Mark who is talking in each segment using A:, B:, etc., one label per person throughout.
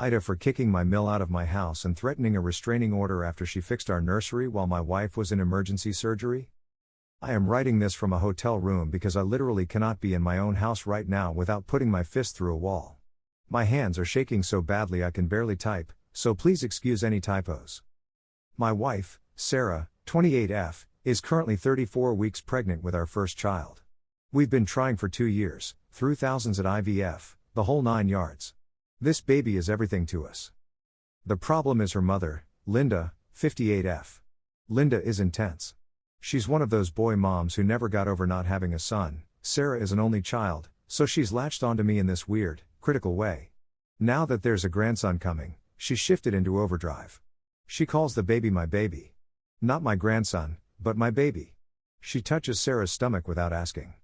A: AITA for kicking my mill out of my house and threatening a restraining order after she fixed our nursery while my wife was in emergency surgery. I am writing this from a hotel room because I literally cannot be in my own house right now without putting my fist through a wall. My hands are shaking so badly I can barely type, so please excuse any typos. My wife, Sarah, 28F, is currently 34 weeks pregnant with our first child. We've been trying for 2 years, through thousands at IVF, the whole 9 yards. This baby is everything to us. The problem is her mother, Linda, 58F. Linda is intense. She's one of those boy moms who never got over not having a son. Sarah is an only child, so she's latched onto me in this weird, critical way. Now that there's a grandson coming, she's shifted into overdrive. She calls the baby my baby. Not my grandson, but my baby. She touches Sarah's stomach without asking.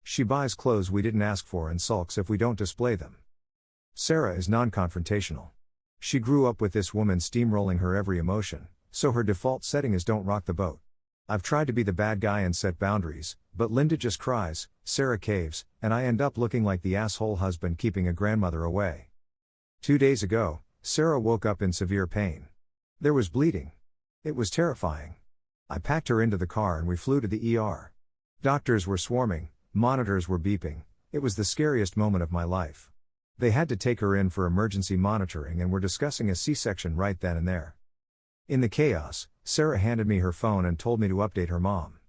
A: She buys clothes we didn't ask for and sulks if we don't display them. Sarah is non-confrontational. She grew up with this woman steamrolling her every emotion, so her default setting is don't rock the boat. I've tried to be the bad guy and set boundaries, but Linda just cries, Sarah caves, and I end up looking like the asshole husband keeping a grandmother away. 2 days ago, Sarah woke up in severe pain. There was bleeding. It was terrifying. I packed her into the car and we flew to the ER. Doctors were swarming, monitors were beeping. It was the scariest moment of my life. They had to take her in for emergency monitoring and were discussing a C-section right then and there. In the chaos, Sarah handed me her phone and told me to update her mom.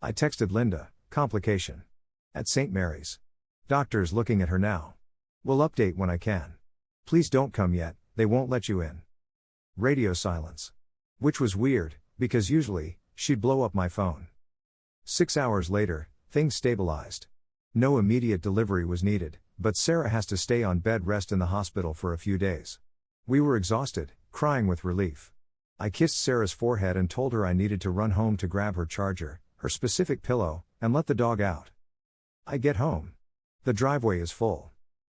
A: I texted Linda, complication. At St. Mary's. Doctors looking at her now. Will update when I can. Please don't come yet, they won't let you in. Radio silence. Which was weird, because usually, she'd blow up my phone. 6 hours later, things stabilized. No immediate delivery was needed, but Sarah has to stay on bed rest in the hospital for a few days. We were exhausted, crying with relief. I kissed Sarah's forehead and told her I needed to run home to grab her charger, her specific pillow, and let the dog out. I get home. The driveway is full.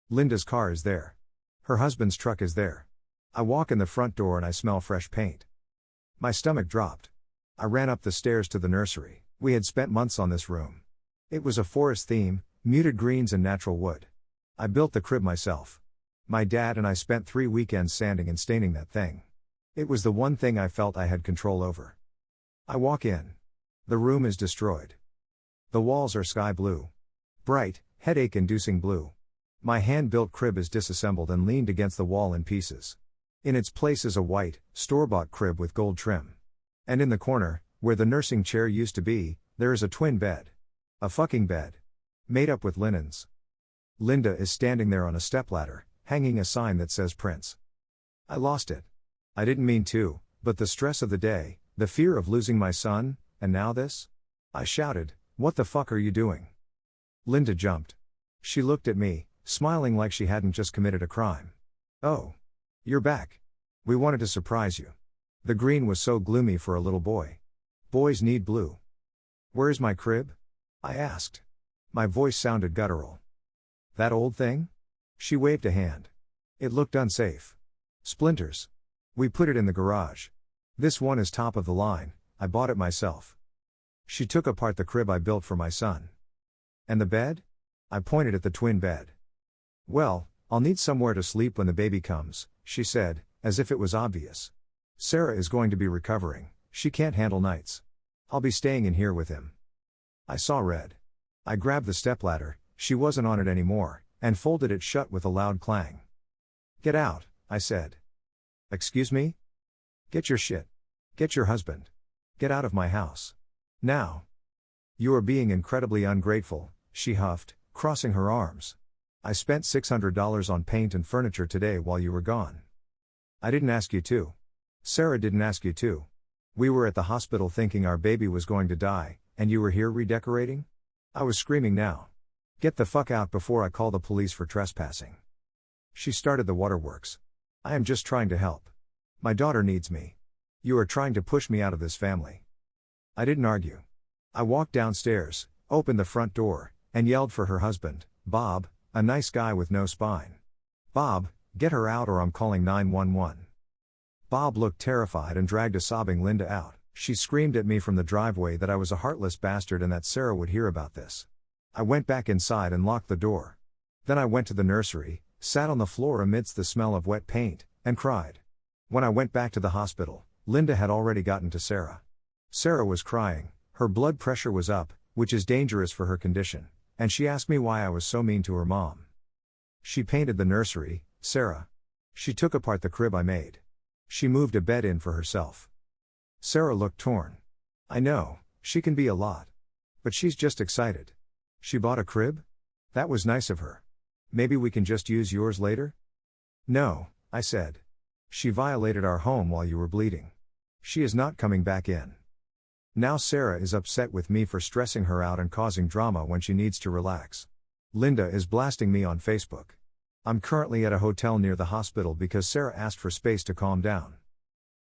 A: Linda's car is there. Her husband's truck is there. I walk in the front door and I smell fresh paint. My stomach dropped. I ran up the stairs to the nursery. We had spent months on this room. It was a forest theme, muted greens and natural wood. I built the crib myself. My dad and I spent 3 weekends sanding and staining that thing. It was the one thing I felt I had control over. I walk in. The room is destroyed. The walls are sky blue. Bright, headache-inducing blue. My hand-built crib is disassembled and leaned against the wall in pieces. In its place is a white, store-bought crib with gold trim. And in the corner, where the nursing chair used to be, there is a twin bed. A fucking bed. Made up with linens. Linda is standing there on a stepladder, hanging a sign that says Prince. I lost it. I didn't mean to, but the stress of the day, the fear of losing my son, and now this? I shouted, "What the fuck are you doing?" Linda jumped. She looked at me, smiling like she hadn't just committed a crime. "Oh. You're back. We wanted to surprise you." The green was so gloomy for a little boy. Boys need blue. "Where's my crib?" I asked. My voice sounded guttural. "That old thing?" She waved a hand. It looked unsafe. "Splinters. We put it in the garage. This one is top of the line, I bought it myself." She took apart the crib I built for my son. "And the bed?" I pointed at the twin bed. "Well, I'll need somewhere to sleep when the baby comes," she said, as if it was obvious. "Sarah is going to be recovering, she can't handle nights. I'll be staying in here with him." I saw red. I grabbed the stepladder, she wasn't on it anymore, and folded it shut with a loud clang. "Get out," I said. "Excuse me?" "Get your shit. Get your husband. Get out of my house. Now." "You are being incredibly ungrateful," she huffed, crossing her arms. "I spent $600 on paint and furniture today while you were gone. I didn't ask you to. Sarah didn't ask you to. We were at the hospital thinking our baby was going to die, and you were here redecorating?" I was screaming now. "Get the fuck out before I call the police for trespassing." She started the waterworks. "I am just trying to help. My daughter needs me. You are trying to push me out of this family." I didn't argue. I walked downstairs, opened the front door, and yelled for her husband, Bob, a nice guy with no spine. "Bob, get her out or I'm calling 911. Bob looked terrified and dragged a sobbing Linda out. She screamed at me from the driveway that I was a heartless bastard and that Sarah would hear about this. I went back inside and locked the door. Then I went to the nursery, sat on the floor amidst the smell of wet paint, and cried. When I went back to the hospital, Linda had already gotten to Sarah. Sarah was crying, her blood pressure was up, which is dangerous for her condition, and she asked me why I was so mean to her mom. She painted the nursery, Sarah. She took apart the crib I made. She moved a bed in for herself. Sarah looked torn. I know, she can be a lot. But she's just excited. She bought a crib? That was nice of her. Maybe we can just use yours later? No, I said. She violated our home while you were bleeding. She is not coming back in. Now Sarah is upset with me for stressing her out and causing drama when she needs to relax. Linda is blasting me on Facebook. I'm currently at a hotel near the hospital because Sarah asked for space to calm down.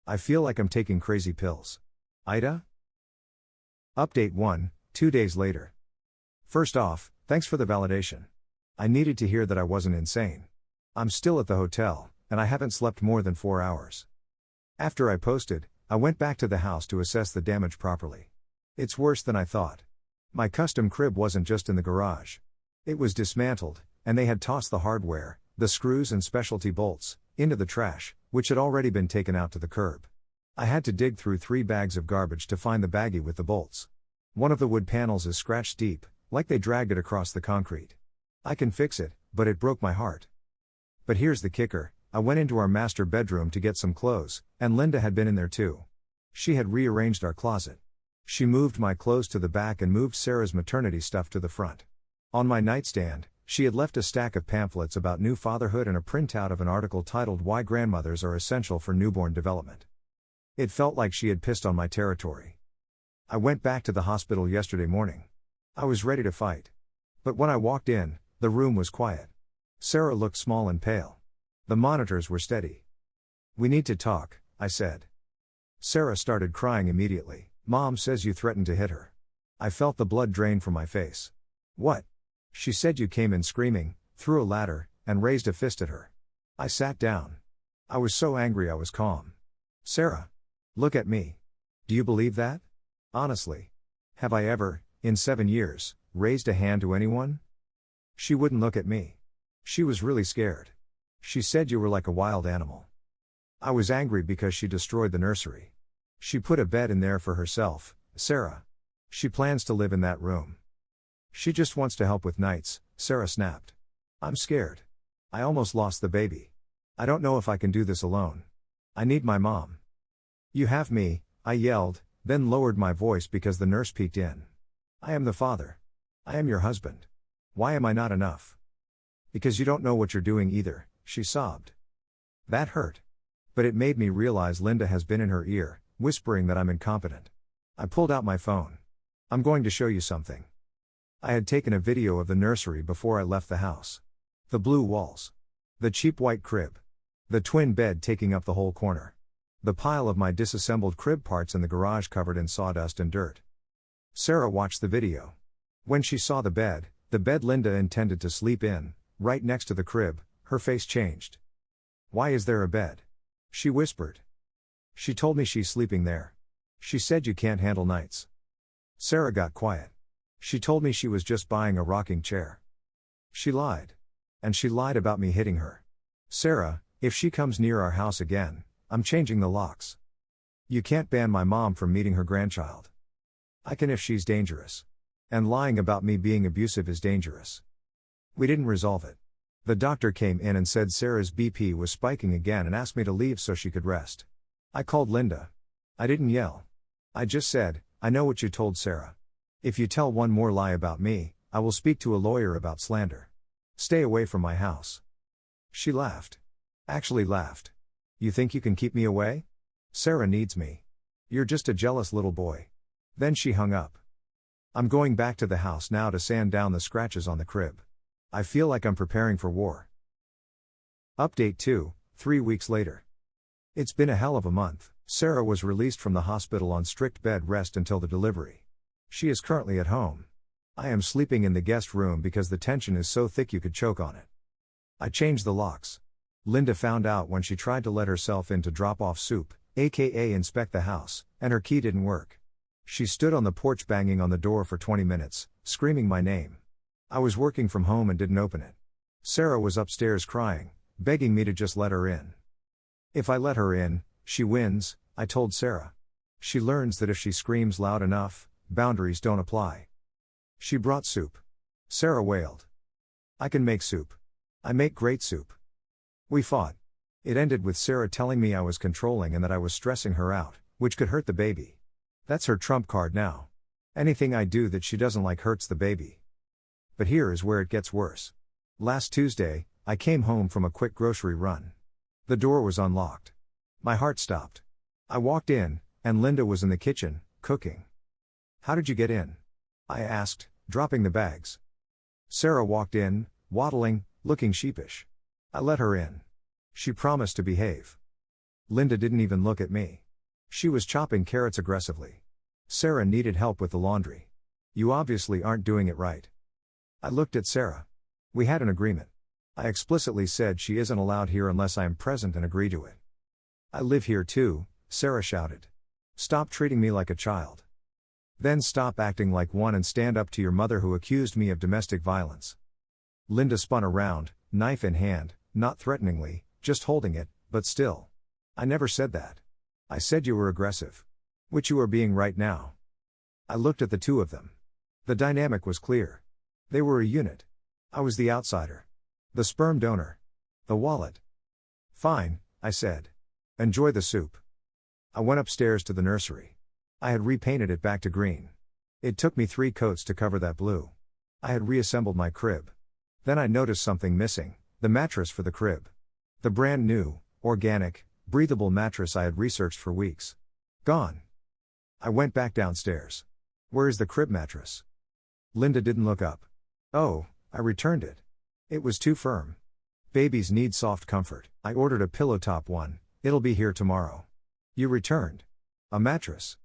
A: I feel like I'm taking crazy pills. AITA? Update 1, 2 days later. First off, thanks for the validation. I needed to hear that I wasn't insane. I'm still at the hotel, and I haven't slept more than 4 hours. After I posted, I went back to the house to assess the damage properly. It's worse than I thought. My custom crib wasn't just in the garage. It was dismantled, and they had tossed the hardware, the screws and specialty bolts, into the trash, which had already been taken out to the curb. I had to dig through 3 bags of garbage to find the baggie with the bolts. One of the wood panels is scratched deep, like they dragged it across the concrete. I can fix it, but it broke my heart. But here's the kicker, I went into our master bedroom to get some clothes, and Linda had been in there too. She had rearranged our closet. She moved my clothes to the back and moved Sarah's maternity stuff to the front. On my nightstand, she had left a stack of pamphlets about new fatherhood and a printout of an article titled Why Grandmothers Are Essential for Newborn Development. It felt like she had pissed on my territory. I went back to the hospital yesterday morning. I was ready to fight. But when I walked in, the room was quiet. Sarah looked small and pale. The monitors were steady. We need to talk, I said. Sarah started crying immediately. Mom says you threatened to hit her. I felt the blood drain from my face. What? She said you came in screaming, threw a ladder, and raised a fist at her. I sat down. I was so angry I was calm. Sarah. Look at me. Do you believe that? Honestly. Have I ever, in 7 years, raised a hand to anyone? She wouldn't look at me. She was really scared. She said you were like a wild animal. I was angry because she destroyed the nursery. She put a bed in there for herself, Sarah. She plans to live in that room. She just wants to help with nights, Sarah snapped. I'm scared. I almost lost the baby. I don't know if I can do this alone. I need my mom. You have me, I yelled, then lowered my voice because the nurse peeked in. I am the father. I am your husband. Why am I not enough? Because you don't know what you're doing either, she sobbed. That hurt. But it made me realize Linda has been in her ear, whispering that I'm incompetent. I pulled out my phone. I'm going to show you something. I had taken a video of the nursery before I left the house. The blue walls. The cheap white crib. The twin bed taking up the whole corner. The pile of my disassembled crib parts in the garage covered in sawdust and dirt. Sarah watched the video. When she saw the bed Linda intended to sleep in, right next to the crib, her face changed. Why is there a bed? She whispered. She told me she's sleeping there. She said you can't handle nights. Sarah got quiet. She told me she was just buying a rocking chair. She lied. And she lied about me hitting her. Sarah, if she comes near our house again, I'm changing the locks. You can't ban my mom from meeting her grandchild. I can if she's dangerous. And lying about me being abusive is dangerous. We didn't resolve it. The doctor came in and said Sarah's BP was spiking again and asked me to leave so she could rest. I called Linda. I didn't yell. I just said, I know what you told Sarah. If you tell one more lie about me, I will speak to a lawyer about slander. Stay away from my house. She laughed. Actually laughed. You think you can keep me away? Sarah needs me. You're just a jealous little boy. Then she hung up. I'm going back to the house now to sand down the scratches on the crib. I feel like I'm preparing for war. Update 2, 3 weeks later. It's been a hell of a month. Sarah was released from the hospital on strict bed rest until the delivery. She is currently at home. I am sleeping in the guest room because the tension is so thick you could choke on it. I changed the locks. Linda found out when she tried to let herself in to drop off soup, aka inspect the house, and her key didn't work. She stood on the porch banging on the door for 20 minutes, screaming my name. I was working from home and didn't open it. Sarah was upstairs crying, begging me to just let her in. If I let her in, she wins, I told Sarah. She learns that if she screams loud enough, boundaries don't apply. She brought soup. Sarah wailed. I can make soup. I make great soup. We fought. It ended with Sarah telling me I was controlling and that I was stressing her out, which could hurt the baby. That's her trump card now. Anything I do that she doesn't like hurts the baby. But here is where it gets worse. Last Tuesday, I came home from a quick grocery run. The door was unlocked. My heart stopped. I walked in, and Linda was in the kitchen, cooking. How did you get in? I asked, dropping the bags. Sarah walked in, waddling, looking sheepish. I let her in. She promised to behave. Linda didn't even look at me. She was chopping carrots aggressively. Sarah needed help with the laundry. You obviously aren't doing it right. I looked at Sarah. We had an agreement. I explicitly said she isn't allowed here unless I am present and agree to it. I live here too, Sarah shouted. Stop treating me like a child. Then stop acting like one and stand up to your mother who accused me of domestic violence. Linda spun around, knife in hand, not threateningly, just holding it, but still. I never said that. I said you were aggressive. Which you are being right now. I looked at the two of them. The dynamic was clear. They were a unit. I was the outsider. The sperm donor. The wallet. Fine, I said. Enjoy the soup. I went upstairs to the nursery. I had repainted it back to green. It took me 3 coats to cover that blue. I had reassembled my crib. Then I noticed something missing, the mattress for the crib. The brand new, organic, breathable mattress I had researched for weeks. Gone. I went back downstairs. Where is the crib mattress? Linda didn't look up. Oh, I returned it. It was too firm. Babies need soft comfort. I ordered a pillow top one, it'll be here tomorrow. You returned. A mattress.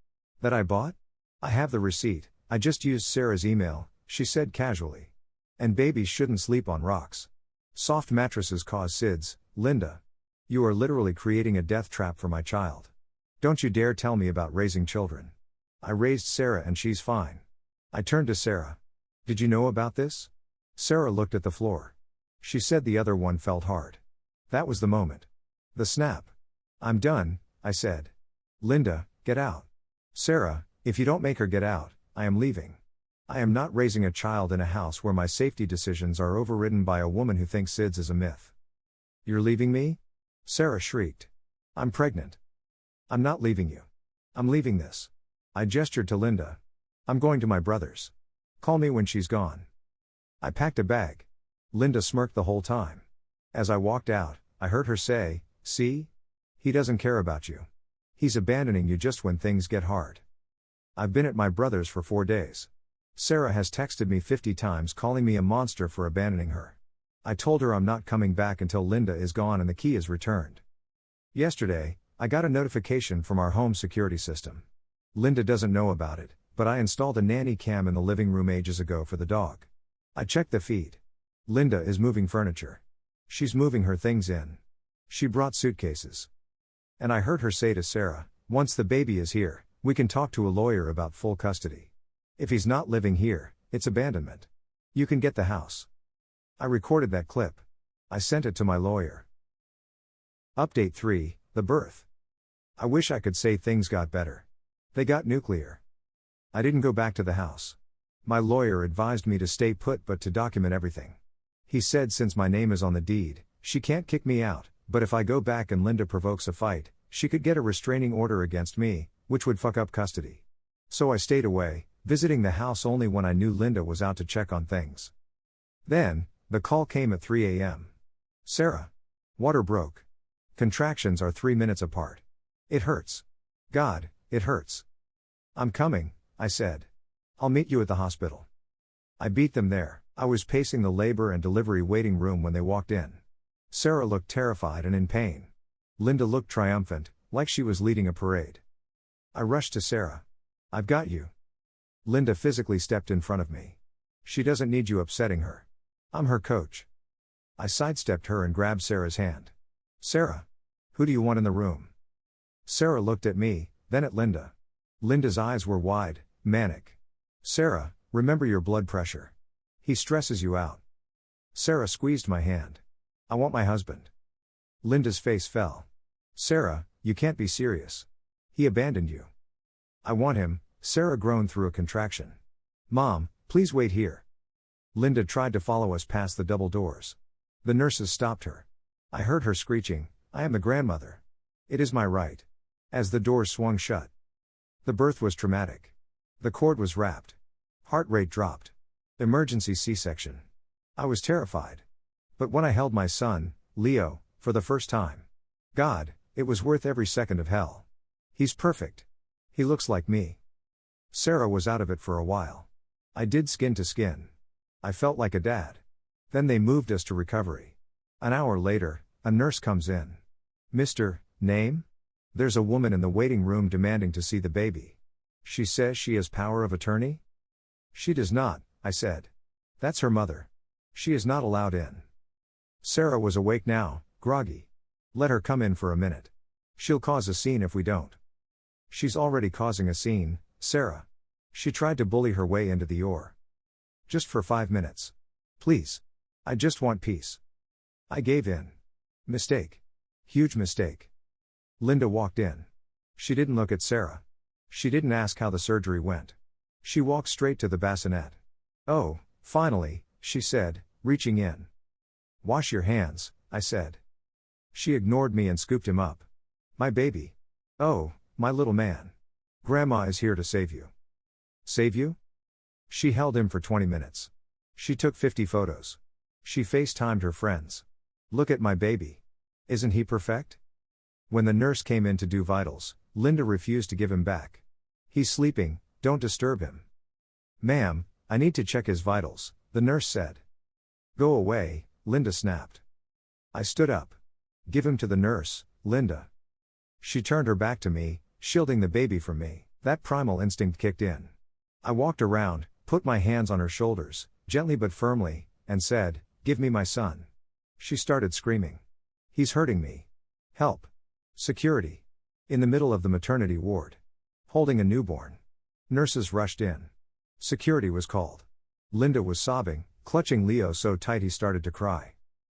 A: That I bought? I have the receipt, I just used Sarah's email, she said casually. And babies shouldn't sleep on rocks. Soft mattresses cause SIDS, Linda. You are literally creating a death trap for my child. Don't you dare tell me about raising children. I raised Sarah and she's fine. I turned to Sarah. Did you know about this? Sarah looked at the floor. She said the other one felt hard. That was the moment. The snap. I'm done, I said. Linda, get out. Sarah, if you don't make her get out, I am leaving. I am not raising a child in a house where my safety decisions are overridden by a woman who thinks SIDS is a myth. You're leaving me? Sarah shrieked. I'm pregnant. I'm not leaving you. I'm leaving this. I gestured to Linda. I'm going to my brother's. Call me when she's gone. I packed a bag. Linda smirked the whole time. As I walked out, I heard her say, see? He doesn't care about you. He's abandoning you just when things get hard. I've been at my brother's for 4 days. Sarah has texted me 50 times calling me a monster for abandoning her. I told her I'm not coming back until Linda is gone and the key is returned. Yesterday, I got a notification from our home security system. Linda doesn't know about it, but I installed a nanny cam in the living room ages ago for the dog. I checked the feed. Linda is moving furniture. She's moving her things in. She brought suitcases. And I heard her say to Sarah, once the baby is here, we can talk to a lawyer about full custody. If he's not living here, it's abandonment. You can get the house. I recorded that clip. I sent it to my lawyer. Update 3, the birth. I wish I could say things got better. They got nuclear. I didn't go back to the house. My lawyer advised me to stay put but to document everything. He said since my name is on the deed, she can't kick me out, but if I go back and Linda provokes a fight, she could get a restraining order against me, which would fuck up custody. So I stayed away, visiting the house only when I knew Linda was out to check on things. Then, the call came at 3 a.m. Sarah. Water broke. Contractions are 3 minutes apart. It hurts. God, it hurts. I'm coming, I said. I'll meet you at the hospital. I beat them there. I was pacing the labor and delivery waiting room when they walked in. Sarah looked terrified and in pain. Linda looked triumphant, like she was leading a parade. I rushed to Sarah. I've got you. Linda physically stepped in front of me. She doesn't need you upsetting her. I'm her coach. I sidestepped her and grabbed Sarah's hand. Sarah. Who do you want in the room? Sarah looked at me, then at Linda. Linda's eyes were wide, manic. Sarah, remember your blood pressure. He stresses you out. Sarah squeezed my hand. I want my husband. Linda's face fell. Sarah, you can't be serious. He abandoned you. I want him, Sarah groaned through a contraction. Mom, please wait here. Linda tried to follow us past the double doors. The nurses stopped her. I heard her screeching, I am the grandmother. It is my right. As the doors swung shut. The birth was traumatic. The cord was wrapped. Heart rate dropped. Emergency C-section. I was terrified. But when I held my son, Leo, for the first time. God, it was worth every second of hell. He's perfect. He looks like me. Sarah was out of it for a while. I did skin to skin. I felt like a dad. Then they moved us to recovery. An hour later, a nurse comes in. Mr. Name? There's a woman in the waiting room demanding to see the baby. She says she has power of attorney? She does not, I said. That's her mother. She is not allowed in. Sarah was awake now, groggy. Let her come in for a minute. She'll cause a scene if we don't. She's already causing a scene, Sarah. She tried to bully her way into the OR. Just for 5 minutes. Please. I just want peace. I gave in. Mistake. Huge mistake. Linda walked in. She didn't look at Sarah. She didn't ask how the surgery went. She walked straight to the bassinet. Oh, finally, she said, reaching in. Wash your hands, I said. She ignored me and scooped him up. My baby. Oh, my little man. Grandma is here to save you. Save you? She held him for 20 minutes. She took 50 photos. She FaceTimed her friends. Look at my baby. Isn't he perfect? When the nurse came in to do vitals, Linda refused to give him back. He's sleeping, don't disturb him. Ma'am, I need to check his vitals, the nurse said. Go away, Linda snapped. I stood up. Give him to the nurse, Linda. She turned her back to me, shielding the baby from me. That primal instinct kicked in. I walked around, put my hands on her shoulders, gently but firmly, and said, give me my son. She started screaming. He's hurting me. Help. Security. In the middle of the maternity ward. Holding a newborn. Nurses rushed in. Security was called. Linda was sobbing, clutching Leo so tight he started to cry.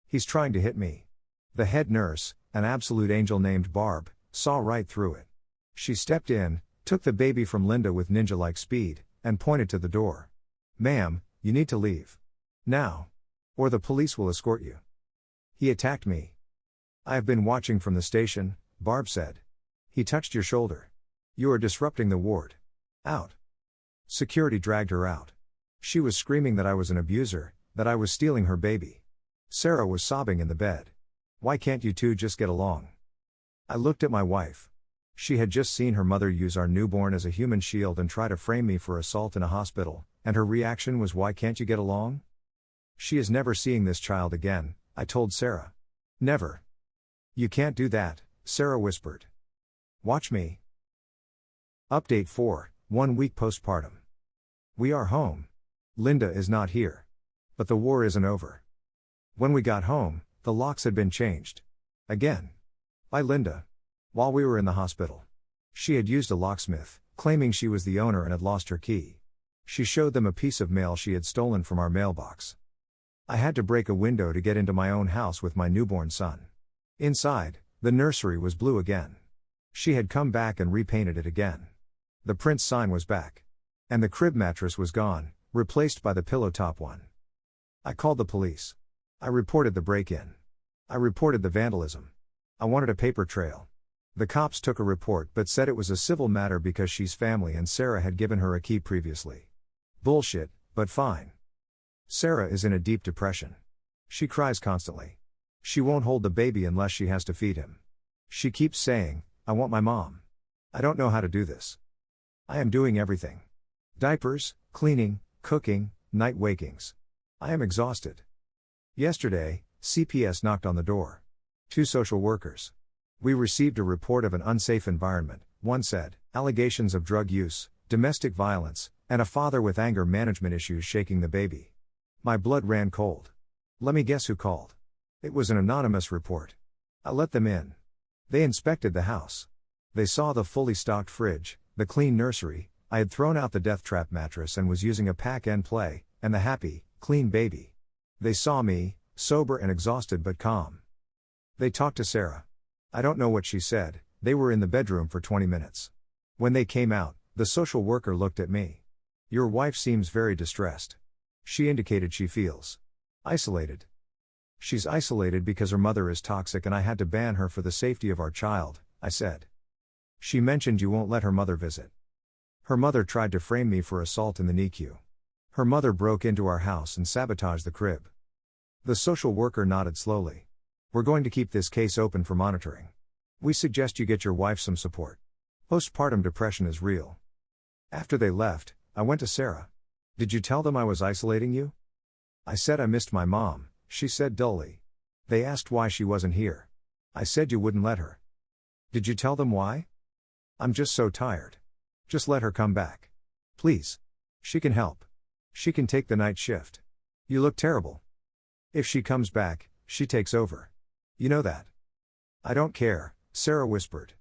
A: He's trying to hit me. The head nurse, an absolute angel named Barb, saw right through it. She stepped in, took the baby from Linda with ninja-like speed, and pointed to the door. Ma'am, you need to leave. Now. Or the police will escort you. He attacked me. I have been watching from the station, Barb said. He touched your shoulder. You are disrupting the ward. Out. Security dragged her out. She was screaming that I was an abuser, that I was stealing her baby. Sarah was sobbing in the bed. Why can't you two just get along? I looked at my wife. She had just seen her mother use our newborn as a human shield and try to frame me for assault in a hospital, and her reaction was, why can't you get along? She is never seeing this child again, I told Sarah. Never. You can't do that, Sarah whispered. Watch me. Update 4, 1 week postpartum. We are home. Linda is not here. But the war isn't over. When we got home, the locks had been changed. Again. By Linda. While we were in the hospital. She had used a locksmith, claiming she was the owner and had lost her key. She showed them a piece of mail she had stolen from our mailbox. I had to break a window to get into my own house with my newborn son. Inside, the nursery was blue again. She had come back and repainted it again. The Prince sign was back. And the crib mattress was gone, replaced by the pillow top one. I called the police. I reported the break-in. I reported the vandalism. I wanted a paper trail. The cops took a report but said it was a civil matter because she's family and Sarah had given her a key previously. Bullshit, but fine. Sarah is in a deep depression. She cries constantly. She won't hold the baby unless she has to feed him. She keeps saying, I want my mom. I don't know how to do this. I am doing everything. Diapers, cleaning, cooking, night wakings. I am exhausted. Yesterday, CPS knocked on the door. 2 social workers. We received a report of an unsafe environment, one said, allegations of drug use, domestic violence, and a father with anger management issues shaking the baby. My blood ran cold. Let me guess who called. It was an anonymous report. I let them in. They inspected the house. They saw the fully stocked fridge, the clean nursery, I had thrown out the death trap mattress and was using a pack and play, and the happy, clean baby. They saw me, sober and exhausted but calm. They talked to Sarah. I don't know what she said, they were in the bedroom for 20 minutes. When they came out, the social worker looked at me. Your wife seems very distressed. She indicated she feels isolated. She's isolated because her mother is toxic and I had to ban her for the safety of our child, I said. She mentioned you won't let her mother visit. Her mother tried to frame me for assault in the NICU. Her mother broke into our house and sabotaged the crib. The social worker nodded slowly. We're going to keep this case open for monitoring. We suggest you get your wife some support. Postpartum depression is real. After they left, I went to Sarah. Did you tell them I was isolating you? I said I missed my mom, she said dully. They asked why she wasn't here. I said you wouldn't let her. Did you tell them why? I'm just so tired. Just let her come back. Please. She can help. She can take the night shift. You look terrible. If she comes back, she takes over. You know that. I don't care, Sarah whispered.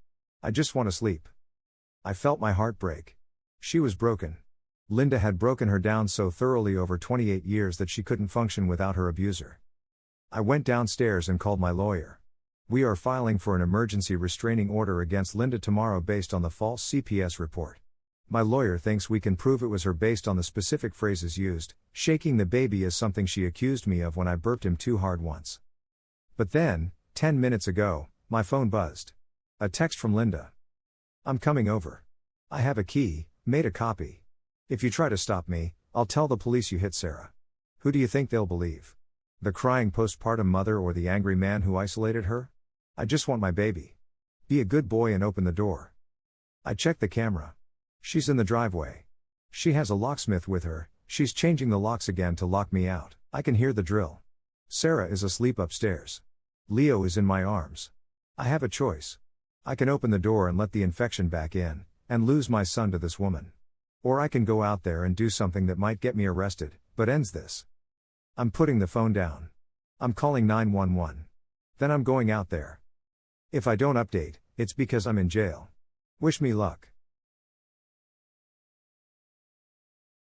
A: I just want to sleep. I felt my heart break. She was broken. Linda had broken her down so thoroughly over 28 years that she couldn't function without her abuser. I went downstairs and called my lawyer. We are filing for an emergency restraining order against Linda tomorrow based on the false CPS report. My lawyer thinks we can prove it was her based on the specific phrases used. Shaking the baby is something she accused me of when I burped him too hard once. But then, 10 minutes ago, my phone buzzed. A text from Linda. I'm coming over. I have a key, made a copy. If you try to stop me, I'll tell the police you hit Sarah. Who do you think they'll believe? The crying postpartum mother or the angry man who isolated her? I just want my baby. Be a good boy and open the door. I checked the camera. She's in the driveway. She has a locksmith with her, she's changing the locks again to lock me out. I can hear the drill. Sarah is asleep upstairs. Leo is in my arms. I have a choice. I can open the door and let the infection back in, and lose my son to this woman. Or I can go out there and do something that might get me arrested, but ends this. I'm putting the phone down. I'm calling 911. Then I'm going out there. If I don't update, it's because I'm in jail. Wish me luck.